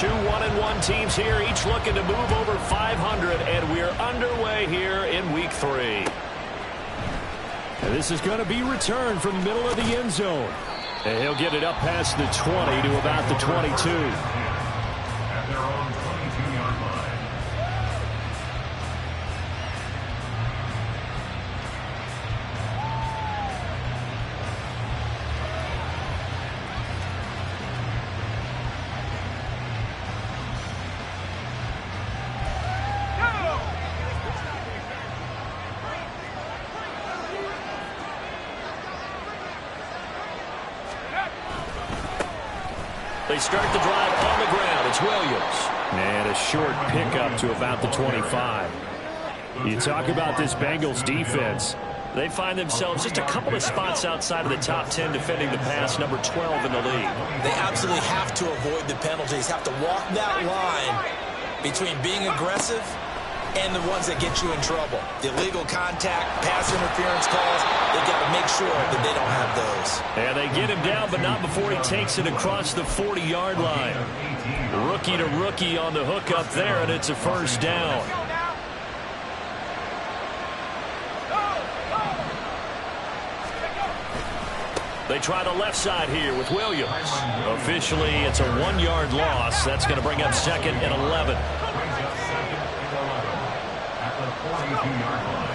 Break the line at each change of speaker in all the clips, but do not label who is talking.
Two 1-1 teams here, each looking to move over 500, and we're underway here in Week 3.
And this is going to be returned from the middle of the end zone.
And he'll get it up past the 20 to about the 22.
At their own 22-yard line.
They start the drive on the ground. It's Williams.
And a short pickup to about the 25. You talk about this Bengals defense.
They find themselves just a couple of spots outside of the top 10 defending the pass, number 12 in the league.
They absolutely have to avoid the penalties, have to walk that line between being aggressive and the ones that get you in trouble. The illegal contact, pass interference calls, they've got to make sure that they don't have those.
And they get him down, but not before he takes it across the 40-yard line. Rookie to rookie on the hook up there, and it's a first down. They try the left side here with Williams. Officially, it's a 1-yard loss. That's going to bring up second and 11.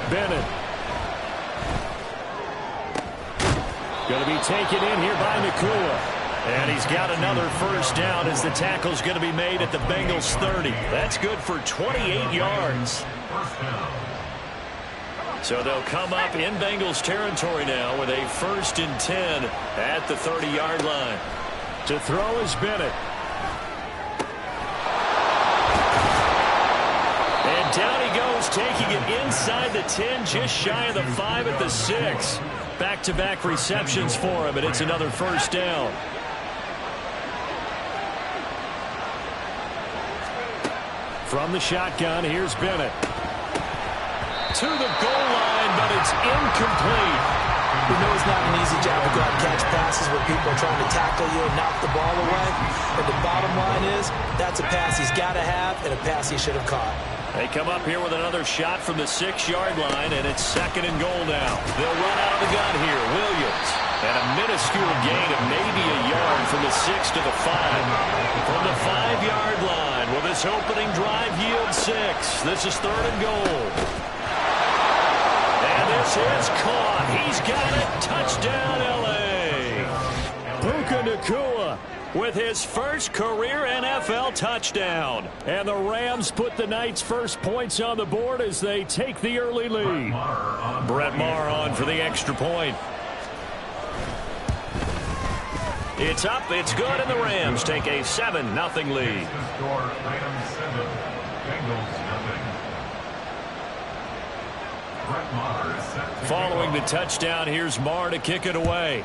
Bennett. Going to be taken in here by Nakua.
And he's got another first down as the tackle's going to be made at the Bengals 30. That's good for 28 yards. So they'll come up in Bengals territory now with a 1st and 10 at the 30-yard line.
To throw is Bennett.
And down he goes, taking it inside the 10, just shy of the 5 at the 6. Back-to-back receptions for him, and it's another first down.
From the shotgun, here's Bennett.
To the goal line, but it's incomplete.
We know it's not an easy job to go out and catch passes where people are trying to tackle you and knock the ball away. And the bottom line is, that's a pass he's got to have and a pass he should have caught.
They come up here with another shot from the 6-yard line, and it's 2nd and goal now. They'll run out of the gun here. Williams. And a minuscule gain of maybe a yard from the 6 to the 5. From the 5-yard line, will this opening drive yield 6? This is 3rd and goal. And this is caught. He's got it. Touchdown, L.A.
Puka Nakua
with his first career NFL touchdown.
And the Rams put the night's first points on the board as they take the early lead.
Brett Maher on for the extra point. It's up, it's good, and the Rams take a 7-0 lead. Following the touchdown, here's Maher to kick it away.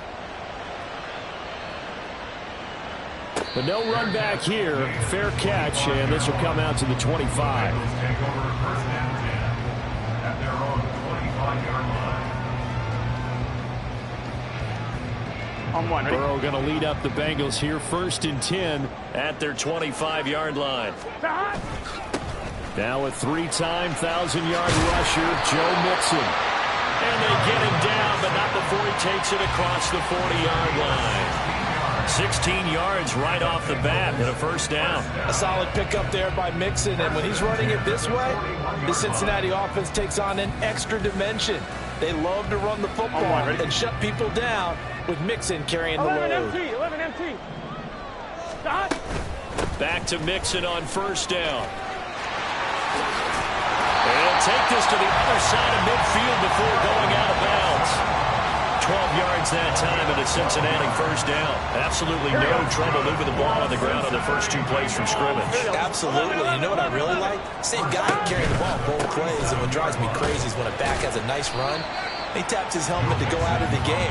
But no run back here. Fair catch, and this will come out to the 25.
On one,
Burrow going to lead up the Bengals here, 1st and 10
at their 25-yard line.
Now a 3-time 1,000-yard rusher, Joe Mixon.
And they get him down, but not before he takes it across the 40-yard line. 16 yards right off the bat and a first down.
A solid pickup there by Mixon, and when he's running it this way, the Cincinnati offense takes on an extra dimension. They love to run the football and shut people down with Mixon carrying the load.
11 MT.
Back to Mixon on first down. They'll take this to the other side of midfield before going out of bounds. 12 yards that time and a Cincinnati first down. Absolutely no trouble moving the ball on the ground on the first 2 plays from scrimmage.
Absolutely. You know what I really like? Same guy carrying the ball both plays, and what drives me crazy is when a back has a nice run, he taps his helmet to go out of the game.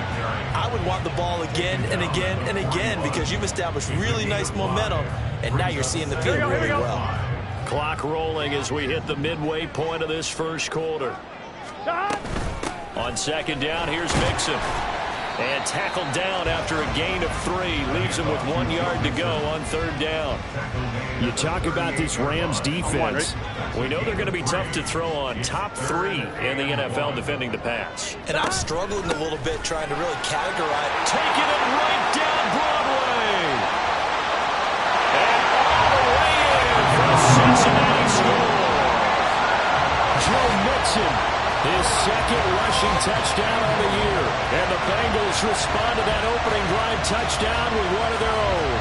I would want the ball again and again and again because you've established really nice momentum, and now you're seeing the field really well.
Clock rolling as we hit the midway point of this first quarter. On second down, here's Mixon. And tackled down after a gain of 3. Leaves him with 1 yard to go on 3rd down.
You talk about this Rams defense.
We know they're going to be tough to throw on. Top 3 in the NFL defending the pass.
And I'm struggling a little bit trying to really categorize.
Taking it right down Broadway. And all the way in for a Cincinnati score.
Joe Mixon, his 2nd rushing touchdown of the year. And the Bengals respond to that opening drive touchdown with one of their own.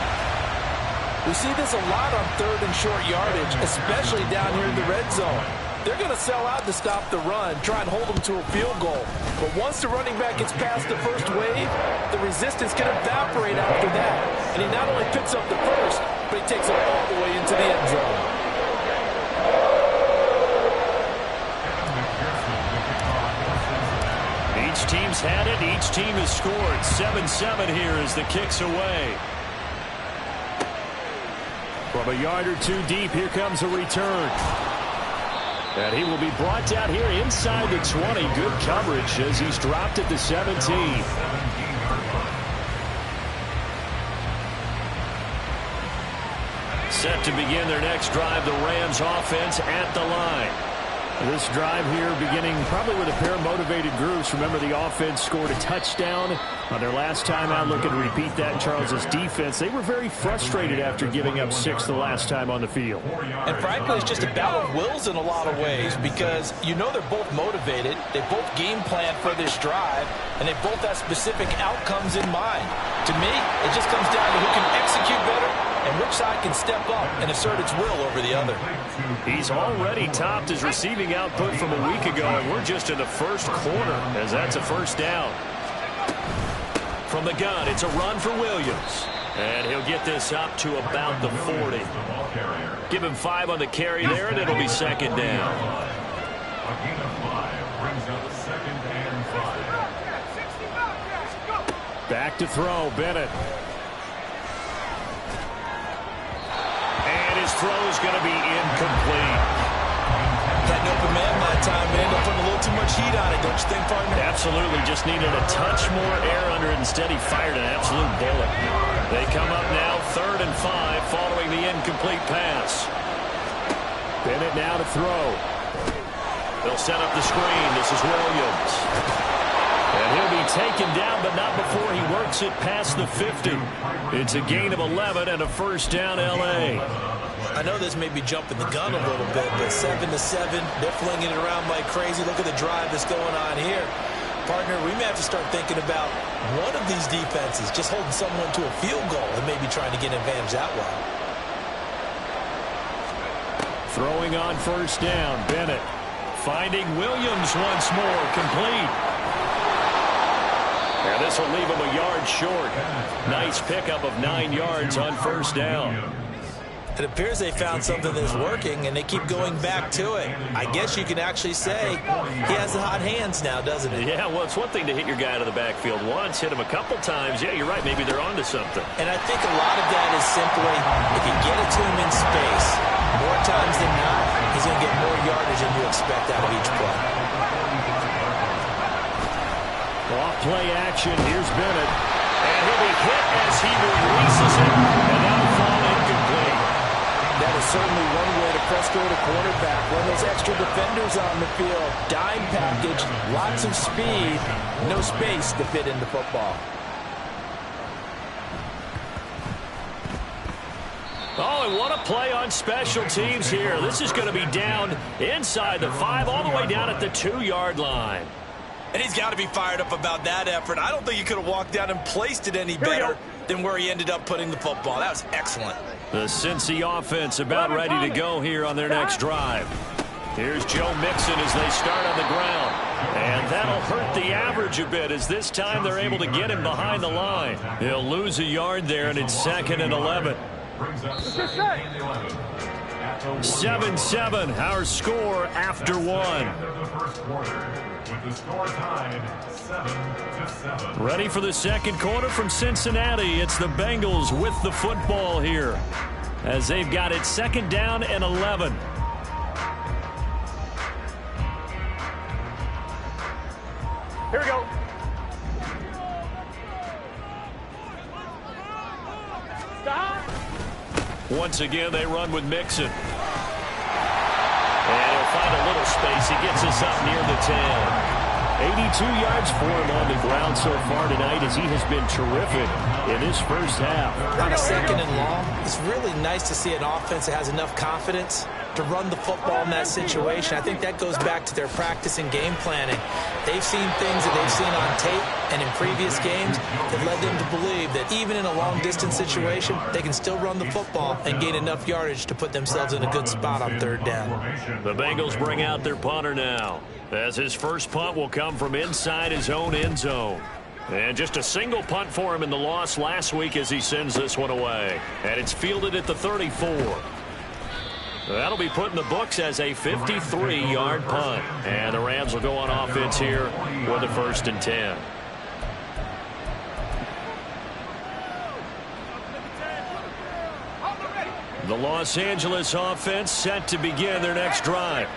We see this a lot on 3rd and short yardage, especially down here in the red zone. They're going to sell out to stop the run, try and hold them to a field goal. But once the running back gets past the first wave, the resistance can evaporate after that. And he not only picks up the first, but he takes it all the way into the end zone.
Each team's had it. Each team has scored. 7-7 here as the kick's away.
From a yard or 2 deep, here comes a return. And he will be brought down here inside the 20. Good coverage as he's dropped at the 17.
Set to begin their next drive, the Rams offense at the line.
This drive here beginning probably with a pair of motivated groups. Remember, the offense scored a touchdown on their last time out. Looking to repeat that in Charles' defense. They were very frustrated after giving up 6 the last time on the field.
And frankly, it's just a battle of wills in a lot of ways because you know they're both motivated. They both game plan for this drive, and they both have specific outcomes in mind. To me, it just comes down to who can execute better and which side can step up and assert its will over the other.
He's already topped his receiving output from a week ago, and we're just in the first quarter as that's a 1st down. From the gun, it's a run for Williams. And he'll get this up to about the 40. Give him 5 on the carry there, and it'll be 2nd down.
A gain of 5 brings up 2nd and 5.
Back to throw, Bennett.
And his throw's going to be incomplete.
Had an open man that time, but ended up putting a little too much heat on it, don't you think, partner?
Absolutely. Just needed a touch more air under it. Instead, he fired an absolute bullet. They come up now 3rd and 5 following the incomplete pass.
Bennett now to throw.
They'll set up the screen. This is Williams. And he'll be taken down, but not before he works it past the 50. It's a gain of 11 and a 1st down L.A.
I know this may be jumping the gun a little bit, but 7-7, they're flinging it around like crazy. Look at the drive that's going on here. Partner, we may have to start thinking about one of these defenses just holding someone to a field goal and maybe trying to get an advantage that way.
Throwing on 1st down, Bennett.
Finding Williams once more, complete. And this will leave him a yard short. Nice pickup of 9 yards on 1st down.
It appears they found something that's working, and they keep going back to it. I guess you can actually say he has the hot hands now, doesn't he?
Yeah, well, it's one thing to hit your guy out of the backfield once, hit him a couple times. Yeah, you're right. Maybe they're onto something.
And I think a lot of that is simply if you get it to him in space, more times than not, he's going to get more yardage than you expect out of each play.
Off play action. Here's Bennett.
And he'll be hit as he releases it, and that'll fall incomplete.
That is certainly one way to frustrate a quarterback. When those extra defenders on the field, dime package, lots of speed, no space to fit into football.
Oh, and what a play on special teams here. This is going to be down inside the 5, all the way down at the 2-yard line.
And he's got to be fired up about that effort. I don't think he could have walked down and placed it any better than where he ended up putting the football. That was excellent.
The Cincy offense about ready to go here on their next drive. Here's Joe Mixon as they start on the ground. And that'll hurt the average a bit as this time they're able to get him behind the line. He'll lose a yard there, and it's 2nd and 11. 7-7, our score after 1. Ready for the 2nd quarter from Cincinnati. It's the Bengals with the football here as they've got it 2nd down and 11.
Here we go.
Once again, they run with Mixon. And he'll find a little space. He gets us up near the 10.
82 yards for him on the ground so far tonight as he has been terrific in this first half.
On a second and long, it's really nice to see an offense that has enough confidence to run the football in that situation. I think that goes back to their practice and game planning. They've seen things that they've seen on tape and in previous games that led them to believe that even in a long-distance situation, they can still run the football and gain enough yardage to put themselves in a good spot on third down.
The Bengals bring out their punter now, as his first punt will come from inside his own end zone. And just a single punt for him in the loss last week as he sends this one away. And it's fielded at the 34. That'll be put in the books as a 53-yard punt. And the Rams will go on offense here with a 1st and 10. The Los Angeles offense set to begin their next drive.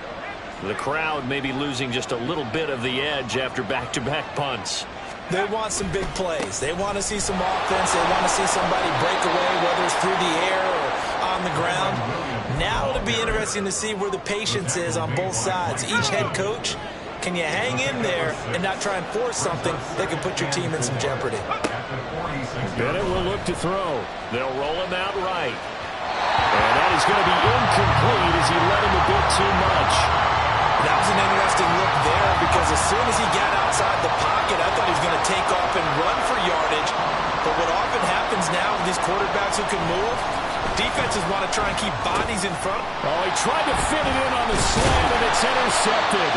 The crowd may be losing just a little bit of the edge after back-to-back punts.
They want some big plays. They want to see some offense. They want to see somebody break away, whether it's through the air or on the ground. Now it'll be interesting to see where the patience is on both sides. Each head coach, can you hang in there and not try and force something that can put your team in some jeopardy?
Bennett will look to throw.
They'll roll him out right.
And that is going to be incomplete as he led him a bit too much.
That was an interesting look there because as soon as he got outside the pocket, I thought he was going to take off and run for yardage. But what often happens now with these quarterbacks who can move, defenses want to try and keep bodies in front.
Oh, he tried to fit it in on the slam, and it's intercepted.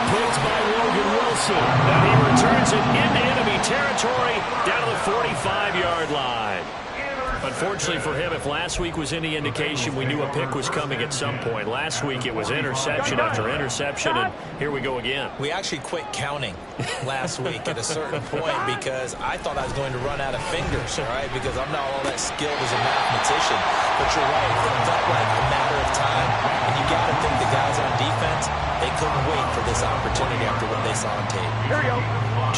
Picked by Logan Wilson.
And he returns it into enemy territory down to the 45-yard line. Unfortunately for him, if last week was any indication, we knew a pick was coming at some point. Last week it was interception after interception, and here we go again.
We actually quit counting last week at a certain point because I thought I was going to run out of fingers, all right, because I'm not all that skilled as a mathematician. But you're right, it felt like a matter of time, and you got to think the guys on defense, they couldn't wait for this opportunity after what they saw on tape.
Here we go.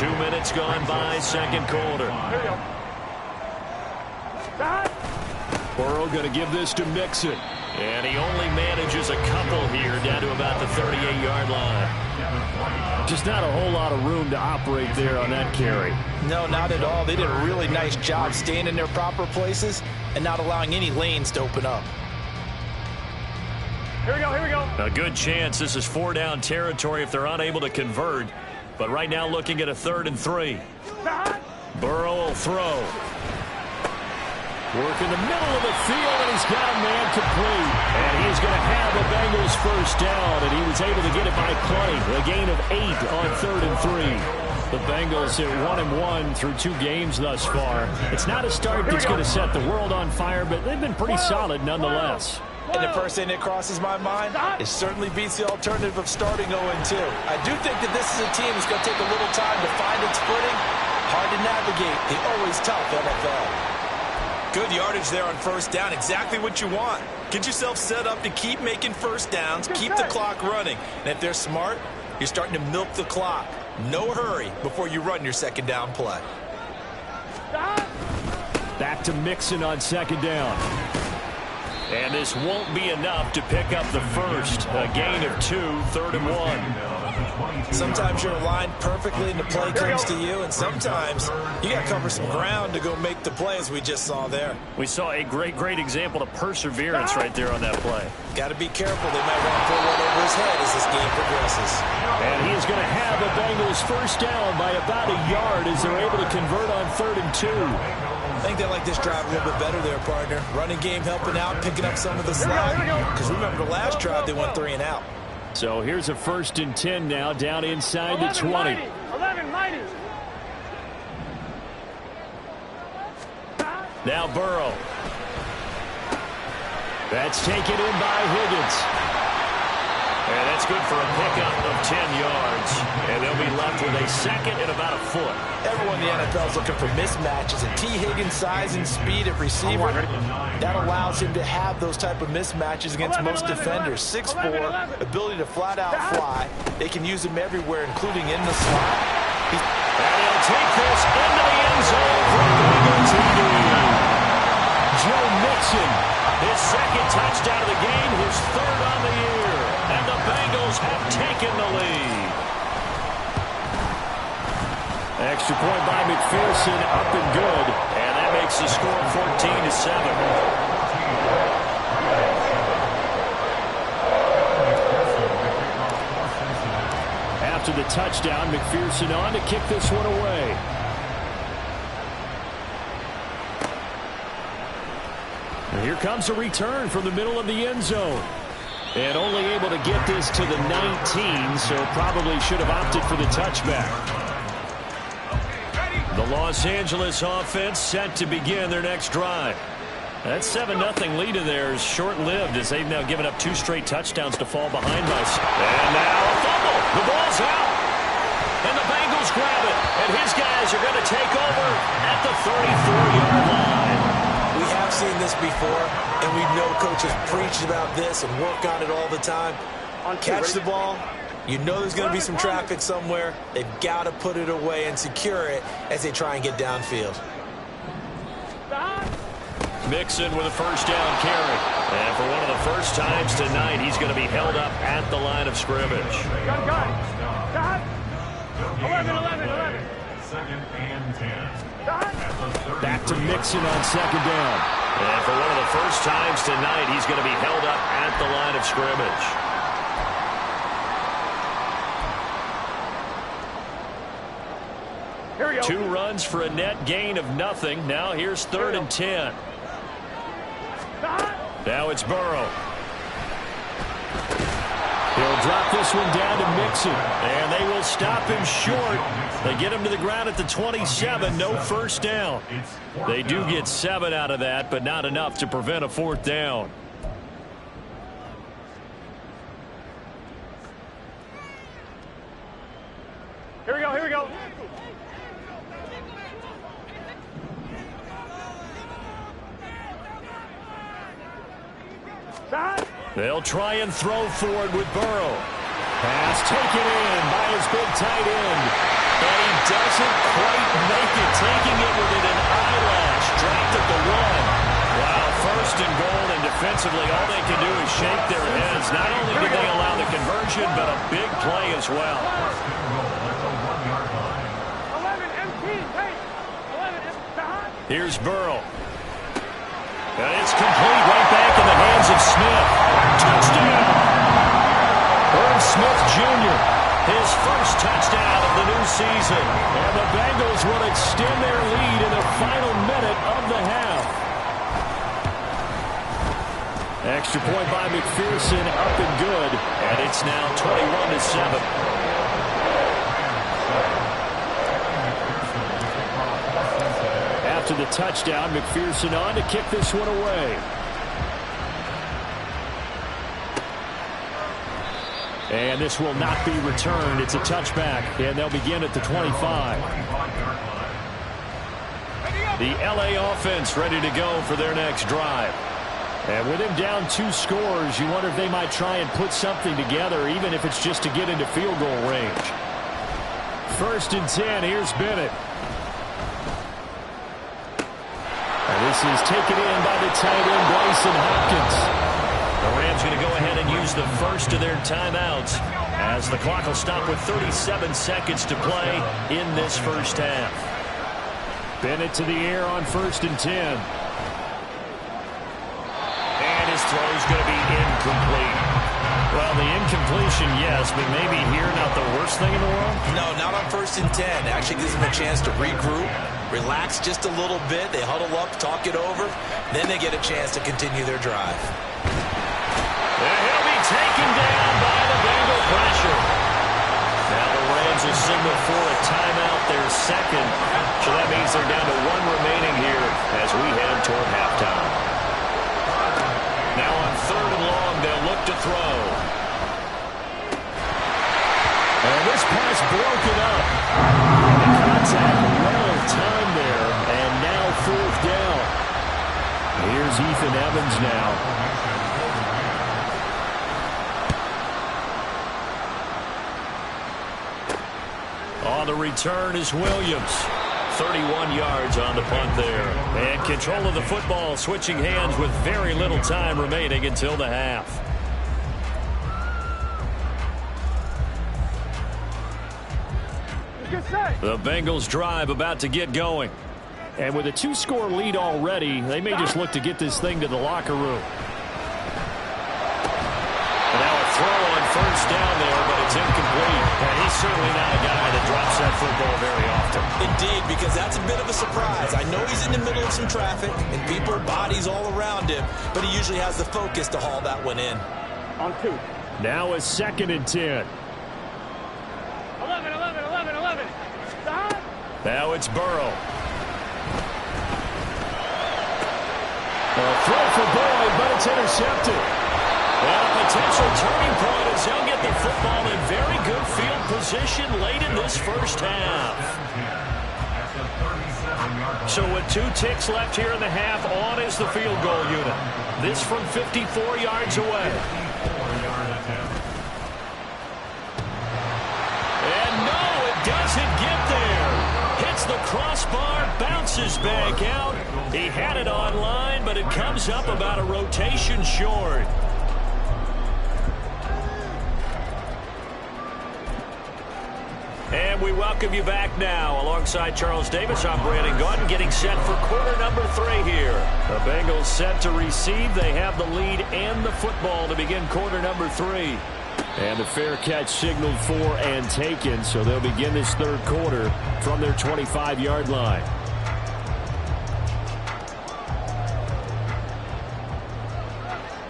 2 minutes gone by, second quarter.
Here we go. Burrow going to give this to Mixon.
And he only manages a couple here down to about the 38-yard line.
Just not a whole lot of room to operate there on that carry.
No, not at all. They did a really nice job staying in their proper places and not allowing any lanes to open up.
Here we go, here we go.
A good chance this is 4-down territory if they're unable to convert. But right now looking at a 3rd and 3. Burrow will throw.
Work in the middle of the field, and he's got a man complete. And he's going to have a Bengals first down, and he was able to get it by plenty. A gain of 8 on 3rd and 3. The Bengals at 1-1 through 2 games thus far. It's not a start that's going to set the world on fire, but they've been pretty solid nonetheless.
And the first thing that crosses my mind, it certainly beats the alternative of starting 0-2. I do think that this is a team that's going to take a little time to find its footing. Hard to navigate the always tough NFL. Good yardage there on first down. Exactly what you want. Get yourself set up to keep making first downs, keep the clock running. And if they're smart, you're starting to milk the clock. No hurry before you run your second down play.
Back to Mixon on second down.
And this won't be enough to pick up the first. A gain of 2, 3rd and 1.
Sometimes you're aligned perfectly and the play comes to you, and sometimes you got to cover some ground to go make the play, as we just saw there.
We saw a great example of perseverance right there on that play.
Got to be careful. They might want to pull one over his head as this game progresses.
And he is going to have a Bengals first down by about a yard as they're able to convert on 3rd and 2.
I think they like this drive a little bit better there, partner. Running game helping out, picking up some of the slack. Because remember, the last drive they went 3 and out.
So here's a 1st and 10 now, down inside the 20.
11, mighty.
Now Burrow.
That's taken in by Higgins.
And that's good for a pickup of 10 yards. And they'll be left with a second and about a foot.
Everyone in the NFL is looking for mismatches. And T. Higgins' size and speed at receiver, that allows him to have those type of mismatches against most defenders. 6'4", ability to flat-out fly. They can use him everywhere, including in the slot.
And he'll take this into the end zone for a Bengals lead.
Joe Mixon.
His second touchdown of the game, his third on the year. And the Bengals have taken the lead.
Extra point by McPherson, up and good.
And that makes the score 14-7.
After the touchdown, McPherson on to kick this one away. And here comes a return from the middle of the end zone. And only able to get this to the 19, so probably should have opted for the touchback.
The Los Angeles offense set to begin their next drive. That 7-0 lead of theirs short-lived as they've now given up 2 straight touchdowns to fall behind by. And now a fumble. The ball's out. And the Bengals grab it. And his guys are going to take over at the 34-yard line.
We have seen this before, and we know coaches preach about this and work on it all the time. Catch the ball. You know there's going to be some traffic somewhere. They've got to put it away and secure it as they try and get downfield.
Mixon with a first down carry. And for one of the first times tonight, he's going to be held up at the line of scrimmage.
11. Second and 10.
Back to Mixon on second down.
And for one of the first times tonight, he's going to be held up at the line of scrimmage.
Here we go.
2 runs for a net gain of nothing. Now here's 3rd and 10. Now it's Burrow.
He'll drop this one down to Mixon.
And they will stop him short. They get him to the ground at the 27. No first down. They do get 7 out of that, but not enough to prevent a 4th down.
Here we go.
They'll try and throw forward with Burrow.
Pass taken in by his big tight end.
And he doesn't quite make it, taking it within an eyelash. Dropped at the 1. Wow, 1st and goal, and defensively all they can do is shake their heads. Not only did they allow the conversion, but a big play as well. Here's Burrow. And it's complete right back in the hands of Smith. Touchdown! Irv Smith Jr., his first touchdown of the new season.
And the Bengals will extend their lead in the final minute of the half. Extra point by McPherson, up and good.
And it's now 21-7.
After the touchdown, McPherson on to kick this one away. And this will not be returned. It's a touchback, and they'll begin at the 25.
The LA offense ready to go for their next drive.
And with him down 2 scores, you wonder if they might try and put something together, even if it's just to get into field goal range. 1st and 10, here's Bennett. And this is taken in by the tight end, Bryson Hopkins.
The Rams going to go ahead and use the first of their timeouts as the clock will stop with 37 seconds to play in this first half.
Bennett to the air on 1st and 10.
And his throw is going to be incomplete. Well, the incompletion, yes, but maybe here not the worst thing in the world?
No, not on 1st and 10. Actually gives them a chance to regroup, relax just a little bit. They huddle up, talk it over. Then they get a chance to continue their drive.
And he'll be taken down by the Bengal pressure. Now the Rams will signal for a timeout, their second. So that means they're down to 1 remaining here as we head toward halftime. Now on 3rd and long, they'll look to throw.
And this pass broken up. And the contact well timed there. And now 4th down. Here's Ethan Evans now.
On the return is Williams. 31 yards on the punt there. And control of the football, switching hands with very little time remaining until the half. The Bengals drive about to get going.
And with a 2-score lead already, they may just look to get this thing to the locker room.
And now a throw on first down there, but it's incomplete. And he's certainly not a guy that drops that football very often.
Indeed, because that's a bit of a surprise. I know he's in the middle of some traffic and people, bodies all around him, but he usually has the focus to haul that one in.
On 2.
Now a 2nd and 10.
11. Stop.
Now it's Burrow.
A throw for Boyd, but it's intercepted.
Well, a potential turning point as they'll get the football in very good field position late in this first half. So with 2 ticks left here in the half, on is the field goal unit. This from 54 yards away. And no, it doesn't get there. Hits the crossbar, bounces back out. He had it online, but it comes up about a rotation short. And we welcome you back now. Alongside Charles Davis, I'm Brandon Gordon, getting set for quarter number 3 here. The Bengals set to receive. They have the lead and the football to begin quarter number 3.
And the fair catch signaled for and taken, so they'll begin this third quarter from their 25-yard line.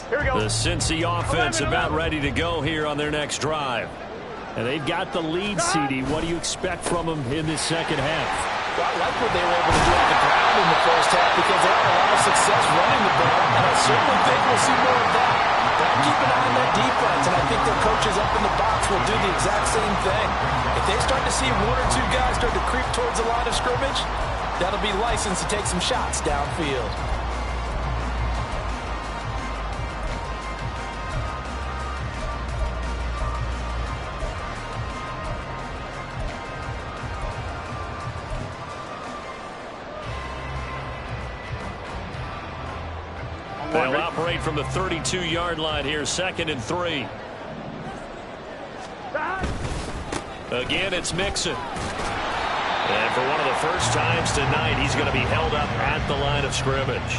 Here we go.
The Cincy offense about ready to go here on their next drive.
And they've got the lead, CD. What do you expect from them in this second half?
Well, I like what they were able to do on the ground in the first half because they had a lot of success running the ball, and I certainly think we'll see more of that. But keep an eye on that defense, and I think their coaches up in the box will do the exact same thing. If they start to see 1 or 2 guys start to creep towards the line of scrimmage, that'll be license to take some shots downfield.
They'll operate from the 32-yard line here, 2nd and 3. Again, it's Mixon. And for one of the first times tonight, he's going to be held up at the line of scrimmage.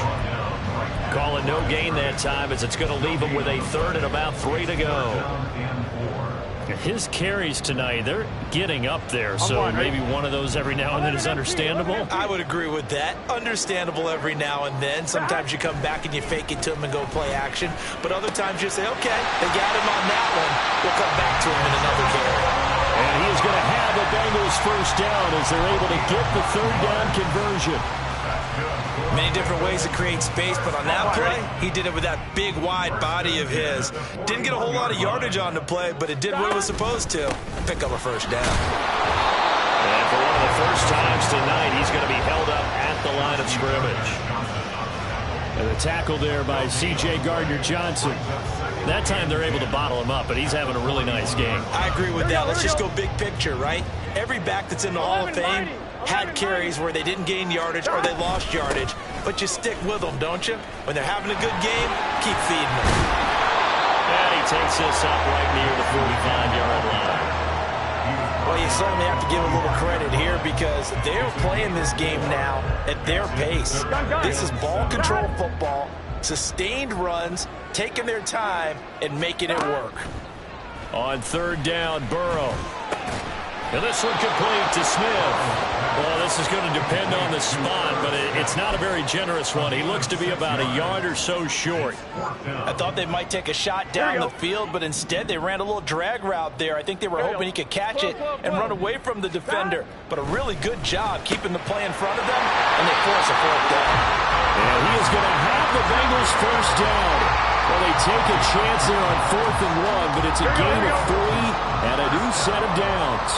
Calling no gain that time as it's going to leave him with a 3rd and about 3 to go.
His carries tonight, they're getting up there, so maybe one of those every now and then is understandable.
I would agree with that. Understandable every now and then. Sometimes you come back and you fake it to him and go play action. But other times you say, okay, they got him on that one. We'll come back to him in another carry.
And he is going to have the Bengals first down as they're able to get the 3rd down conversion.
Many different ways to create space, but on that play, he did it with that big, wide body of his. Didn't get a whole lot of yardage on the play, but it did what it was supposed to. Pick up a first down.
And for one of the first times tonight, he's going to be held up at the line of scrimmage.
And the tackle there by C.J. Gardner-Johnson. That time they're able to bottle him up, but he's having a really nice game.
I agree with that. Let's just go big picture, right? Every back that's in the Hall of Fame had carries where they didn't gain yardage or they lost yardage, but you stick with them, don't you? When they're having a good game, keep feeding them.
And he takes this up right near the 45-yard line.
Well, you certainly have to give a little credit here because they're playing this game now at their pace. This is ball control football, sustained runs, taking their time, and making it work.
On 3rd down, Burrow. And this one complete to Smith. Well, this is going to depend on the spot, but it's not a very generous one. He looks to be about a yard or so short.
I thought they might take a shot down the field, but instead they ran a little drag route there. I think they were hoping he could catch it and run away from the defender. But a really good job keeping the play in front of them, and they force a 4th down.
And he is going to have the Bengals first down. Well, they take a chance there on 4th and 1, but it's a gain of 3 and a new set of downs.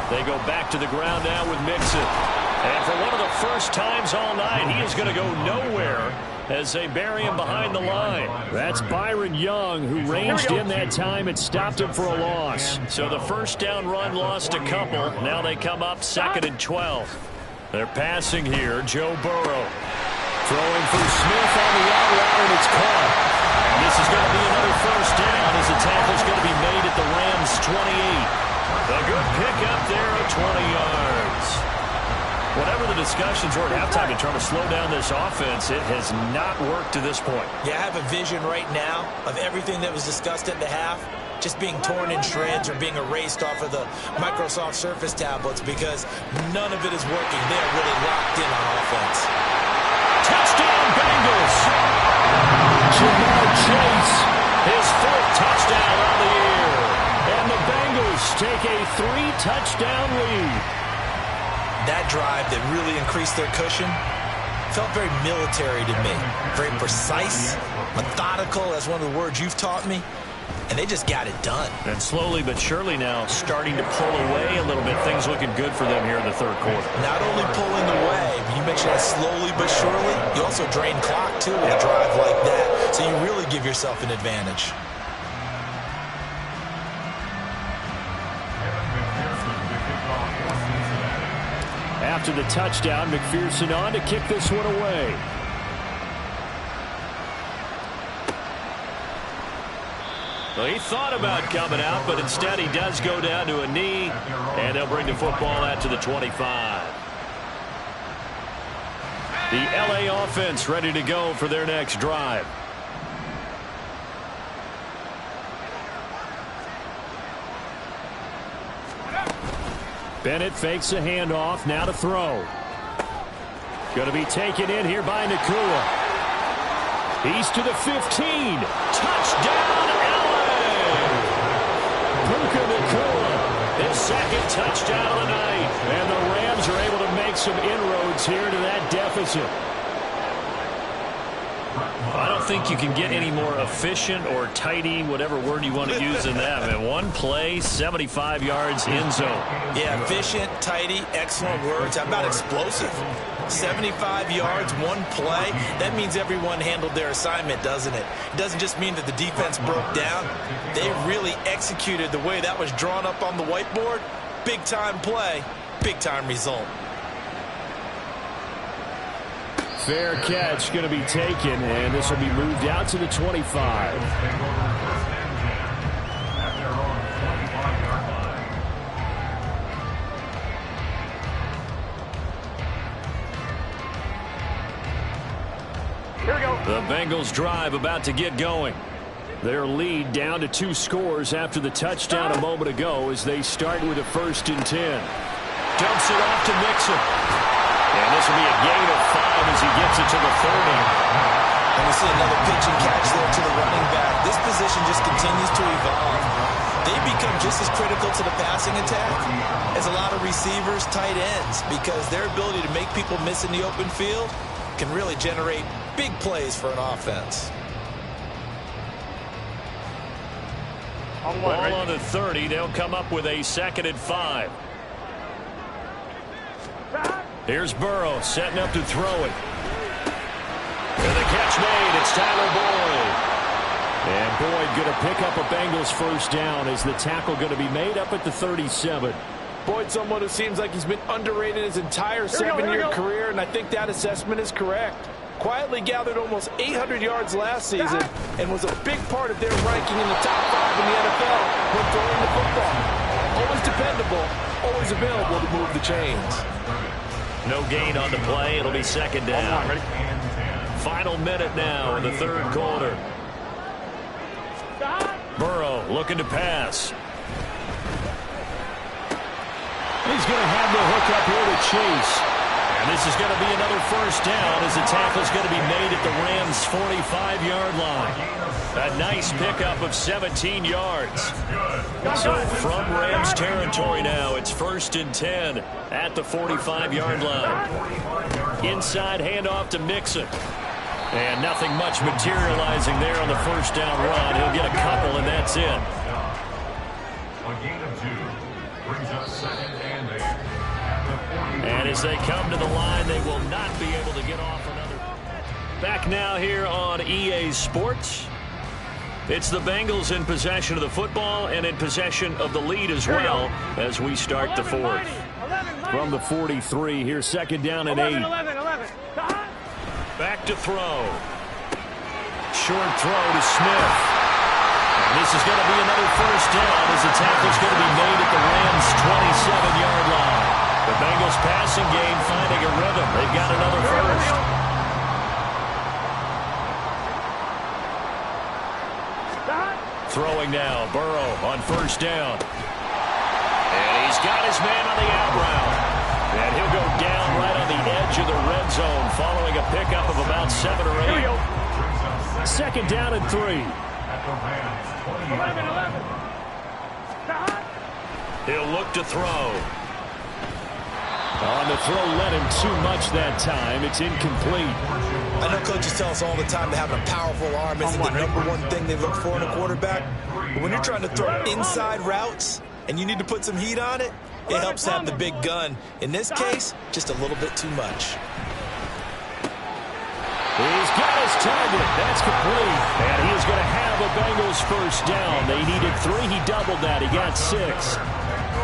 They go back to the ground now with Mixon. And for one of the first times all night, he is going to go nowhere as they bury him behind the line.
That's Byron Young, who ranged in that time and stopped him for a loss.
So the first down run lost a couple. Now they come up 2nd and 12. They're passing here. Joe Burrow throwing for Smith on the out route, and it's caught. And this is going to be another first down as the tackle's going to be made at the Rams' 28. A good pickup there at 20 yards. Whatever the discussions were at halftime to try to slow down this offense, it has not worked to this point.
Yeah, I have a vision right now of everything that was discussed at the half just being torn in shreds or being erased off of the Microsoft Surface tablets because none of it is working. They're really locked in on offense.
Touchdown, Bengals!
Jamar Chase,
His 4th touchdown on the year.
and the Bengals take a 3-touchdown lead.
That drive that really increased their cushion felt very military to me. Very precise, methodical, that's one of the words you've taught me. And they just got it done.
And slowly but surely now starting to pull away a little bit. Things looking good for them here in the 3rd quarter.
Not only pulling away, but you mentioned that slowly but surely. You also drain clock, too, with a drive like that. So you really give yourself an advantage.
After the touchdown, McPherson on to kick this one away.
Well, he thought about coming out, but instead he does go down to a knee, and they'll bring the football out to the 25. The L.A. offense ready to go for their next drive.
Bennett fakes a handoff, now to throw. Going to be taken in here by Nakua. He's to the 15.
Touchdown, L.A.
Puka Nakua.
His 2nd touchdown of the night.
And the Rams are able to make some inroads here to that deficit.
I don't think you can get any more efficient or tidy, whatever word you want to use in that. I mean, one play, 75 yards in zone.
Yeah, efficient, tidy, excellent words. How about explosive? 75 yards, one play. That means everyone handled their assignment, doesn't it? It doesn't just mean that the defense broke down. They really executed the way that was drawn up on the whiteboard. Big-time play, big-time result.
Fair catch going to be taken, and this will be moved out to the 25.
Here we go. The Bengals drive about to get going.
Their lead down to 2 scores after the touchdown a moment ago as they start with a 1st and 10.
Dumps it off to Mixon. And this will be a gain of 5 as he gets it to the 30.
And we see another pitch and catch there to the running back. This position just continues to evolve. They become just as critical to the passing attack as a lot of receivers, tight ends, because their ability to make people miss in the open field can really generate big plays for an offense.
Ball on the 30. They'll come up with a 2nd and 5. Here's Burrow setting up to throw it. And the catch made. It's Tyler Boyd.
And Boyd going to pick up a Bengals 1st down as the tackle going to be made up at the 37.
Boyd, someone who seems like he's been underrated his entire 7-year career, and I think that assessment is correct. Quietly gathered almost 800 yards last season and was a big part of their ranking in the top 5 in the NFL when throwing the football. Always dependable, always available to move the chains.
No gain on the play. It'll be 2nd down. Final minute now in the 3rd quarter. Burrow looking to pass.
He's going to have the hook up here to Chase.
And this is going to be another 1st down as the tackle's going to be made at the Rams' 45-yard line. A nice pickup of 17 yards. So from Rams territory now, it's 1st and 10 at the 45-yard line. Inside handoff to Mixon. And nothing much materializing there on the 1st down run. He'll get a couple, and that's it.
A gain of 2 brings up 2nd and 8 at the 48.
And as they come to the line, they will not be able to get off another. Back now here on EA Sports. It's the Bengals in possession of the football and in possession of the lead as well as we start the fourth.
From the 43, here's second down and 8.
Back to throw. Short throw to Smith. And this is going to be another first down as the tackle's going to be made at the Rams' 27-yard line. The Bengals passing game finding a rhythm. They've got another first. Throwing now, Burrow on first down. And he's got his man on the out route. And he'll go down right on the edge of the red zone following a pickup of about 7 or 8.
Here we go. Second down and 3.
He'll look to throw.
On the throw, let him too much that time. It's incomplete.
I know coaches tell us all the time that having a powerful arm isn't the #1 thing they look for in a quarterback. But when you're trying to throw inside routes and you need to put some heat on it, it helps to have the big gun. In this case, just a little bit too much.
He's got his target. That's complete. And he is going to have a Bengals first down. They needed 3. He doubled that. He got 6.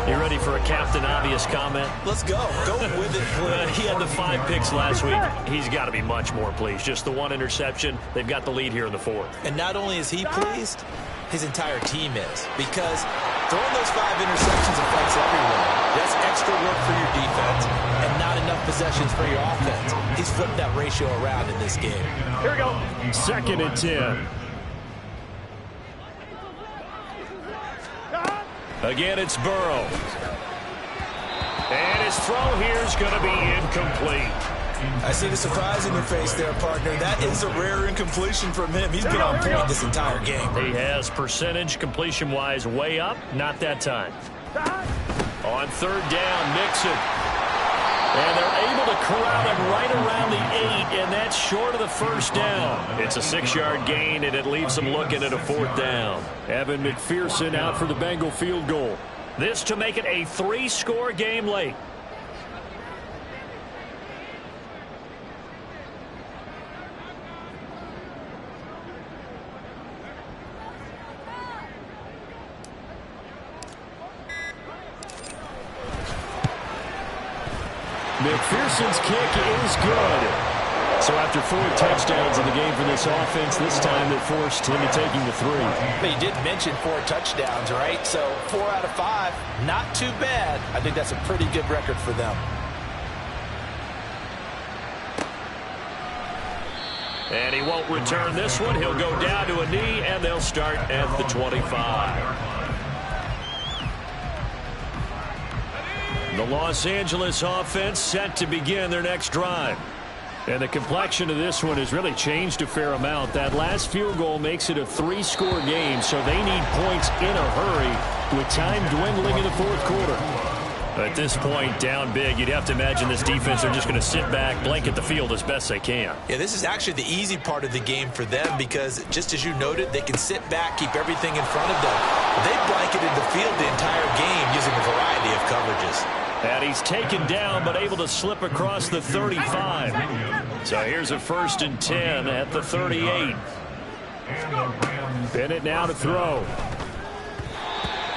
You ready for a Captain Obvious comment?
Let's go. Go with it, please.
He had the 5 picks last week. He's got to be much more pleased. Just the 1 interception. They've got the lead here in the 4th.
And not only is he pleased, his entire team is. Because throwing those 5 interceptions affects everyone. That's extra work for your defense and not enough possessions for your offense. He's flipped that ratio around in this game.
Here we go. Second and 10.
Again, it's Burrow. And his throw here is going to be incomplete.
I see the surprise in your face there, partner. That is a rare incompletion from him. He's been on point this entire game.
He has percentage completion-wise way up. Not that time. On third down, Mixon. And they're able to corral him right around the 8, and that's short of the first down. It's a 6-yard gain, and it leaves them looking at a 4th down.
Evan McPherson out for the Bengal field goal.
This to make it a 3-score game late.
McPherson's kick is good. So after 4 touchdowns in the game for this offense, this time they forced him to taking the 3.
But you did mention 4 touchdowns, right? So 4 out of 5, not too bad. I think that's a pretty good record for them.
And he won't return this one. He'll go down to a knee, and they'll start at the 25. The Los Angeles offense set to begin their next drive. And the complexion of this one has really changed a fair amount. That last field goal makes it a 3-score game, so they need points in a hurry with time dwindling in the 4th quarter. At this point, down big, you'd have to imagine this defense, they're just going to sit back, blanket the field as best they can.
Yeah, this is actually the easy part of the game for them because, just as you noted, they can sit back, keep everything in front of them. They've blanketed the field the entire game using a variety of coverages.
And he's taken down, but able to slip across the 35. So here's a 1st and 10 at the 38.
Bennett now to throw.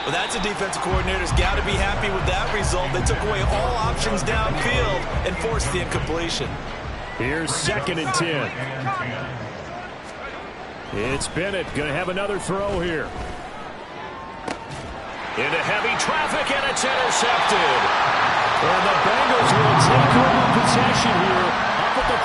Well, that's a defensive coordinator's got to be happy with that result. They took away all options downfield and forced the incompletion.
Here's 2nd and 10. It's Bennett going to have another throw here.
Into heavy traffic, and it's intercepted.
And the Bengals will take over possession here up at the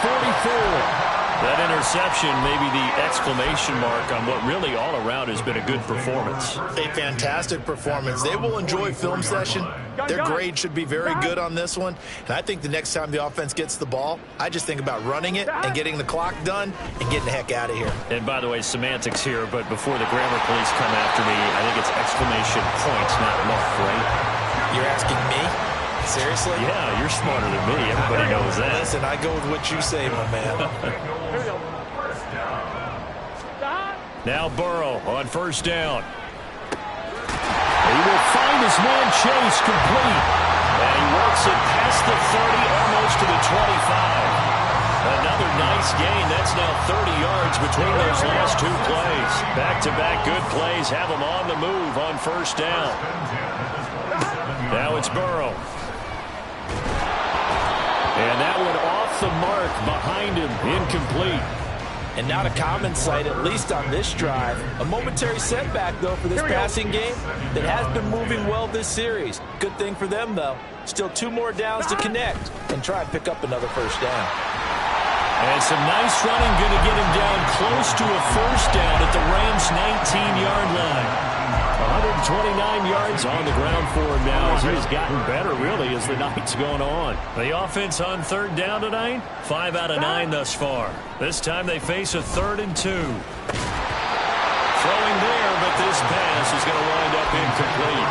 44.
That interception may be the exclamation mark on what really all around has been a good performance.
A fantastic performance. They will enjoy film session. Their grade should be very good on this one. And I think the next time the offense gets the ball, I just think about running it and getting the clock done and getting the heck out of here.
And by the way, semantics here, but before the grammar police come after me, I think it's exclamation points, not mark, right?
You're asking me? Seriously?
Yeah, you're smarter than me. Everybody knows that.
Listen, I go with what you say, my man.
Now Burrow on 1st down.
He will find his man Chase complete.
And he works takes it past the 30, almost to the 25. Another nice gain. That's now 30 yards between those last two plays. Back-to-back good plays have them on the move on first down. Now it's Burrow. And that one off the mark behind him, incomplete.
And not a common sight, at least on this drive. A momentary setback, though, for this passing game that has been moving well this series. Good thing for them, though. Still 2 more downs to connect and try and pick up another first down.
And some nice running, going to get him down close to a first down at the Rams' 19-yard line. 129 yards on the ground for him now as he's gotten better, really, as the night's going on. The offense on third down tonight, 5 out of 9 thus far. This time they face a 3rd and 2. Throwing there, but this pass is going to wind up incomplete.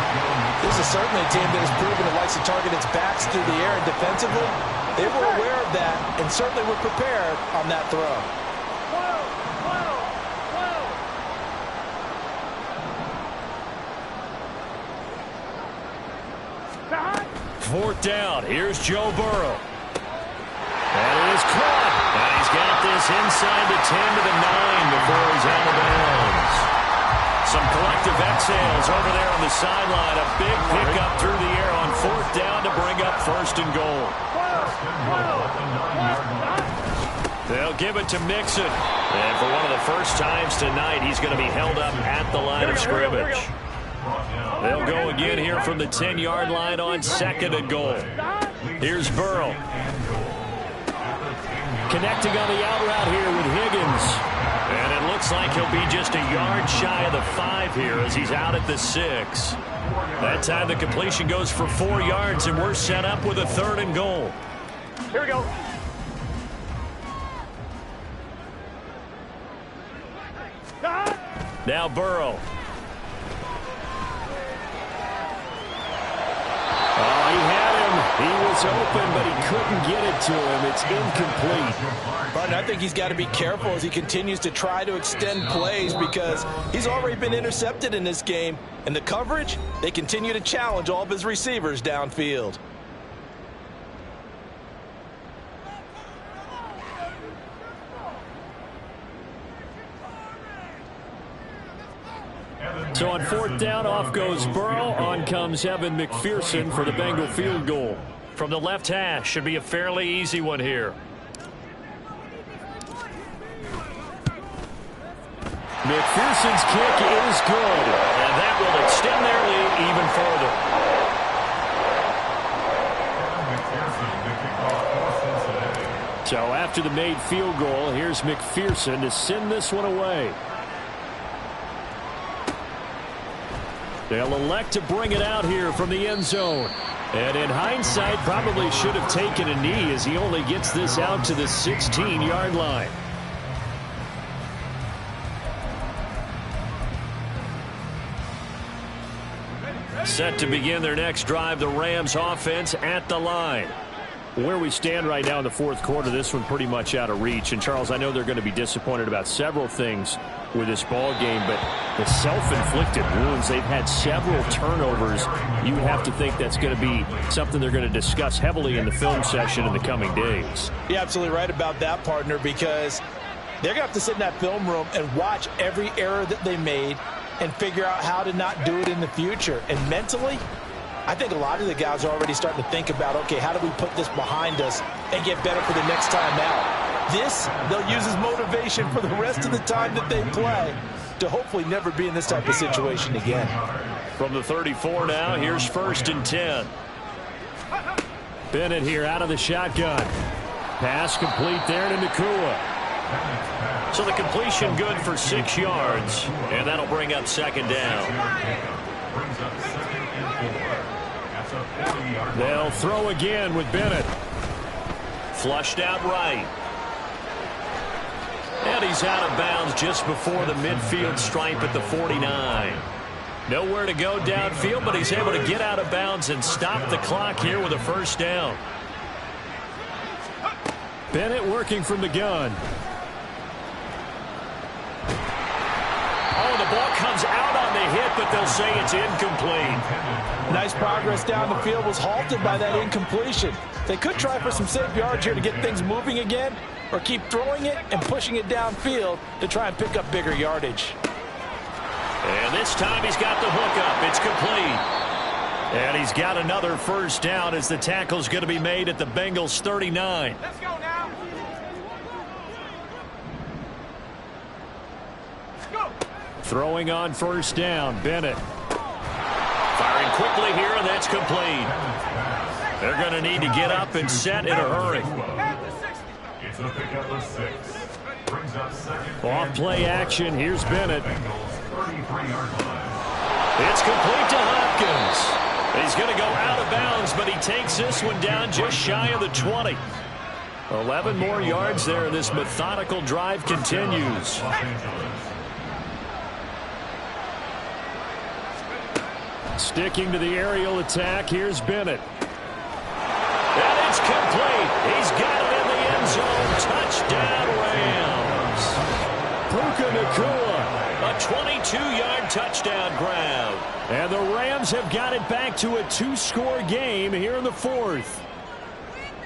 This is certainly a team that has proven it likes to target its backs through the air, and defensively, they were aware of that and certainly were prepared on that throw.
Fourth down. Here's Joe Burrow. And it is caught. And he's got this inside the 10 to the 9 before he's out of bounds. Some collective exhales over there on the sideline. A big pickup through the air on fourth down to bring up first and goal. They'll give it to Mixon. And for one of the first times tonight, he's going to be held up at the line of scrimmage. They'll go again here from the 10-yard line on 2nd and goal. Here's Burrow. Connecting on the out route here with Higgins. And it looks like he'll be just a yard shy of the 5 here as he's out at the 6. That time the completion goes for 4 yards, and we're set up with a 3rd and goal.
Here we go.
Now Burrow. Oh, he had him. He was open, but he couldn't get it to him. It's incomplete.
But I think he's got to be careful as he continues to try to extend plays because he's already been intercepted in this game. And the coverage, they continue to challenge all of his receivers downfield.
So on fourth down, off goes Burrow. On comes Evan McPherson for the Bengal field goal.
From the left hash, should be a fairly easy one here.
McPherson's kick is good.
And that will extend their lead even further.
So after the made field goal, here's McPherson to send this one away. They'll elect to bring it out here from the end zone. And in hindsight, probably should have taken a knee as he only gets this out to the 16-yard line.
Set to begin their next drive, the Rams offense at the line.
Where we stand right now in the fourth quarter, this one pretty much out of reach. And, Charles, I know they're going to be disappointed about several things with this ball game, but the self-inflicted wounds, they've had several turnovers. You would have to think that's going to be something they're going to discuss heavily in the film session in the coming days.
You're absolutely right about that, partner, because they're going to have to sit in that film room and watch every error that they made and figure out how to not do it in the future. And mentally, I think a lot of the guys are already starting to think about, okay, how do we put this behind us and get better for the next time out? This, they'll use as motivation for the rest of the time that they play to hopefully never be in this type of situation again.
From the 34 now, here's 1st and 10.
Bennett here out of the shotgun. Pass complete there to Nakua.
So the completion good for 6 yards, and that'll bring up 2nd down.
They'll throw again with Bennett.
Flushed out right. And he's out of bounds just before the midfield stripe at the 49. Nowhere to go downfield, but he's able to get out of bounds and stop the clock here with a 1st down.
Bennett working from the gun.
Oh, the
ball comes out on the hit, but they'll say it's incomplete.
Nice progress down the field was halted by that incompletion. They could try for some safe yards here to get things moving again, or keep throwing it and pushing it downfield to try and pick up bigger yardage.
And this time he's got the hook up. It's complete. And he's got another first down as the tackle's going to be made at the Bengals 39.
Let's go now.
Throwing on first down, Bennett. Firing quickly here, and that's complete. They're going to need to get up and set in a hurry.
It's a pickup of 6. Brings up second.
Off play action. Here's Bennett.
33-yard line.
It's complete to Hopkins. He's going to go out of bounds, but he takes this one down just shy of the 20. 11 more yards there, and this methodical drive continues. Sticking to the aerial attack, here's Bennett. And it's complete. He's got it in the end zone. Touchdown, Rams. Puka Nacua, a 22-yard touchdown grab. And the Rams have got it back to a 2-score game here in the 4th.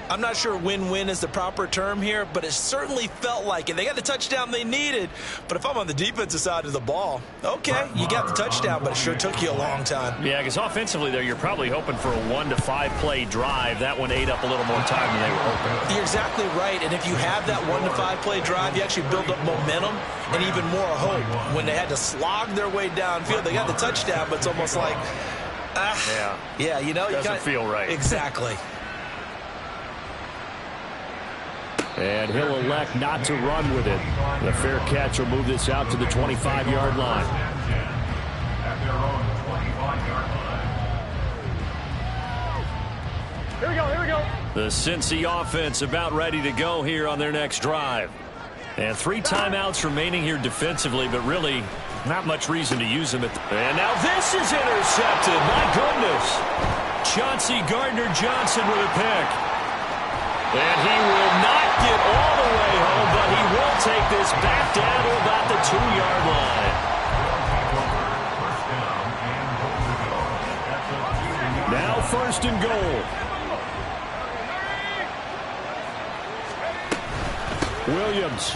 I'm not sure win-win is the proper term here, but it certainly felt like it. They got the touchdown they needed, but if I'm on the defensive side of the ball, okay, you got the touchdown, but it sure took you a long time.
Yeah, because offensively there, you're probably hoping for a 1 to 5 play drive. That one ate up a little more time than they were hoping.
You're exactly right, and if you have that 1 to 5 play drive, you actually build up momentum and even more hope. When they had to slog their way downfield, they got the touchdown, but it's almost like, yeah, you know,
doesn't feel right.
Exactly.
And he'll elect not to run with it. The fair catch will move this out to the 25-yard line.
At their own 25-yard line.
Here we go, here we go.
The Cincy offense about ready to go here on their next drive. And 3 timeouts remaining here defensively, but really not much reason to use them. And now this is intercepted. My goodness. Chauncey Gardner-Johnson with a pick. And he will not get all the way home, but he will take this back down to about the 2-yard line. Now 1st and goal. Williams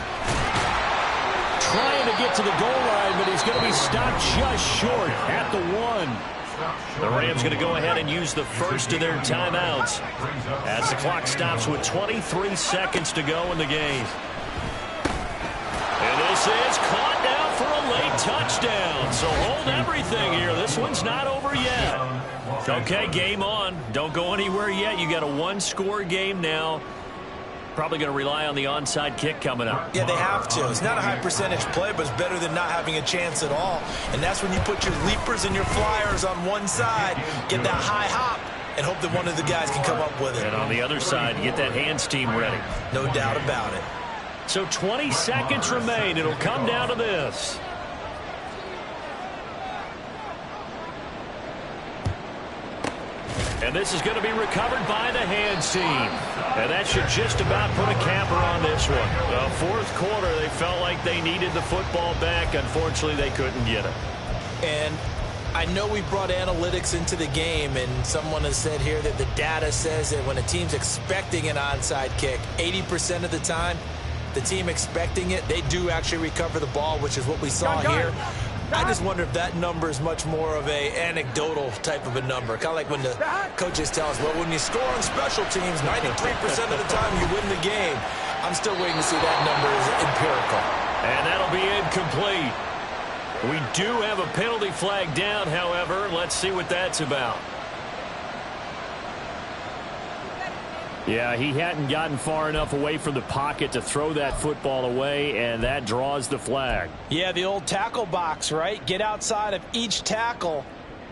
trying to get to the goal line, but he's going to be stopped just short at the 1. The Rams going to go ahead and use the first of their timeouts as the clock stops with 23 seconds to go in the game. And this is caught now for a late touchdown. So hold everything here. This one's not over yet. Okay, game on. Don't go anywhere yet. You got a 1-score game now. Probably going to rely on the onside kick coming up.
Yeah, they have to. It's not a high percentage play, but it's better than not having a chance at all. And that's when you put your leapers and your flyers on one side, get that high hop, and hope that one of the guys can come up with it.
And on the other side, get that hands team ready.
No doubt about it.
So 20 seconds remain. It'll come down to this. And this is going to be recovered by the hands team. And that should just about put a capper on this one. The 4th quarter, they felt like they needed the football back. Unfortunately, they couldn't get it.
And I know we brought analytics into the game, and someone has said here that the data says that when a team's expecting an onside kick, 80% of the time, the team expecting it, they do actually recover the ball, which is what we saw here. I just wonder if that number is much more of a anecdotal type of a number. Kind of like when the coaches tell us, well, when you score on special teams, 93% of the time you win the game. I'm still waiting to see that number is empirical.
And that'll be incomplete. We do have a penalty flag down, however. Let's see what that's about. Yeah, he hadn't gotten far enough away from the pocket to throw that football away, and that draws the flag.
Yeah, the old tackle box, right? Get outside of each tackle,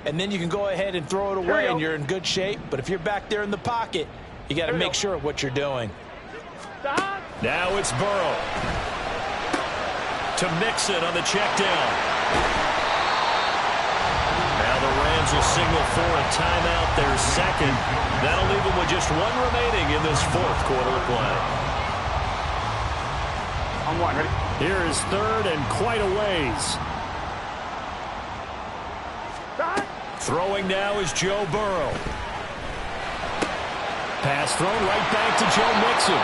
and then you can go ahead and throw it away, and you're in good shape. But if you're back there in the pocket, you got to make sure of what you're doing.
Now it's Burrow to Mixon on the check down. Now the Rams will signal for a timeout, their second. That'll leave them with just 1 remaining in this 4th quarter of play.
On 1, ready?
Here is 3rd and quite a ways.
Throwing now is Joe Burrow.
Pass thrown right back to Joe Mixon.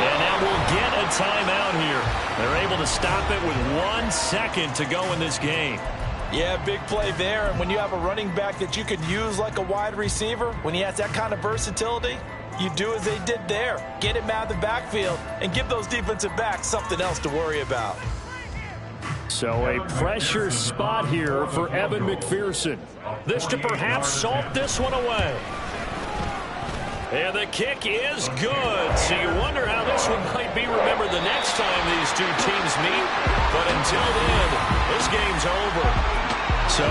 And now we'll get a timeout here. They're able to stop it with 1 second to go in this game.
Yeah, big play there. And when you have a running back that you could use like a wide receiver, when he has that kind of versatility, you do as they did there. Get him out of the backfield and give those defensive backs something else to worry about.
So a pressure spot here for Evan McPherson.
This to perhaps salt this one away. And the kick is good. So you wonder how this one might be remembered the next time these two teams meet. But until then, this game's over. So